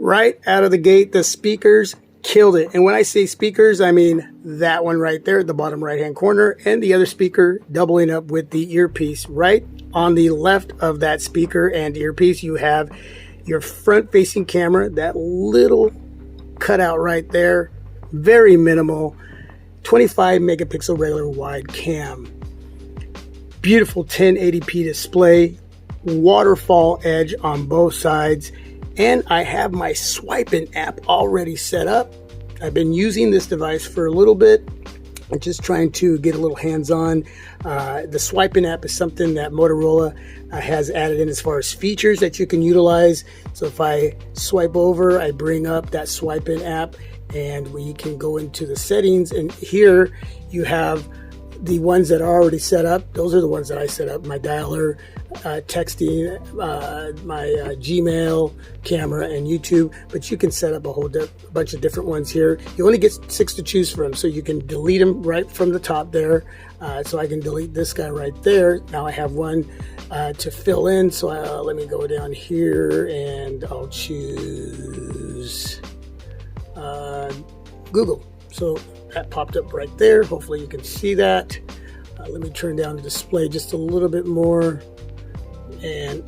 Right out of the gate, the speakers killed it. And when I say speakers, I mean that one right there at the bottom right hand corner, and the other speaker doubling up with the earpiece. Right on the left of that speaker and earpiece, you have your front facing camera, that little cutout right there, very minimal, 25 megapixel regular wide cam, beautiful 1080p display, waterfall edge on both sides, and I have my swiping app already set up. I've been using this device for a little bit. I'm just trying to get a little hands-on. The swiping app is something that Motorola has added in as far as features that you can utilize. So if I swipe over, I bring up that swiping app, and we can go into the settings, and here you have the ones that are already set up. Those are the ones that I set up: my dialer, texting, my Gmail, camera, and YouTube. But you can set up a whole bunch of different ones here. You only get 6 to choose from, so you can delete them right from the top there. So I can delete this guy right there. Now I have one to fill in. So let me go down here, and I'll choose Google. So that popped up right there. Hopefully you can see that. Let me turn down the display just a little bit more, and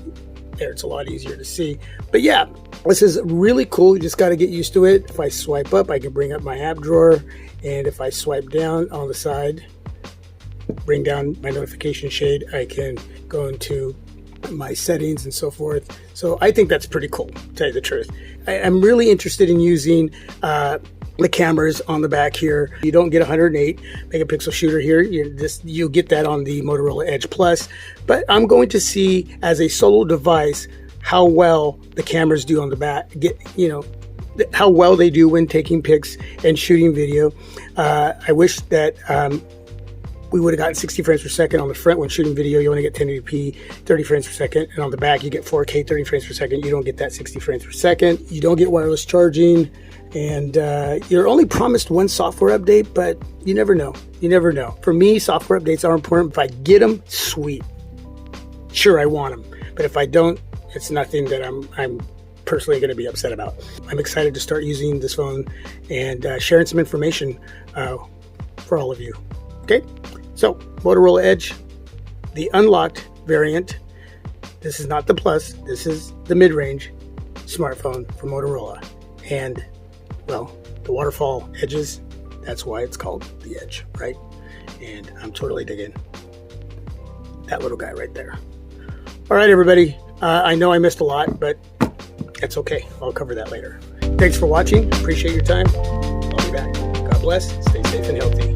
there, it's a lot easier to see. But yeah, this is really cool. You just got to get used to it. If I swipe up, I can bring up my app drawer, and if I swipe down on the side, bring down my notification shade, I can go into my settings and so forth. So I think that's pretty cool, to tell you the truth. I'm really interested in using the cameras on the back here. You don't get 108 megapixel shooter here. You'll get that on the Motorola Edge Plus. But I'm going to see, as a solo device, how well the cameras do on the back. How well they do when taking pics and shooting video. I wish that we would have gotten 60 frames per second on the front. When shooting video, you only get 1080p, 30 frames per second. And on the back, you get 4K, 30 frames per second. You don't get that 60 frames per second. You don't get wireless charging. And you're only promised one software update, but you never know. You never know. For me, software updates are important. If I get them, sweet. Sure, I want them. But if I don't, it's nothing that I'm personally going to be upset about. I'm excited to start using this phone and sharing some information for all of you. Okay, so Motorola Edge, the unlocked variant. This is not the Plus. This is the mid-range smartphone from Motorola. And well, the waterfall edges, that's why it's called the Edge, right? And I'm totally digging that little guy right there. All right, everybody. I know I missed a lot, but that's okay. I'll cover that later. Thanks for watching. Appreciate your time. I'll be back. God bless. Stay safe and healthy.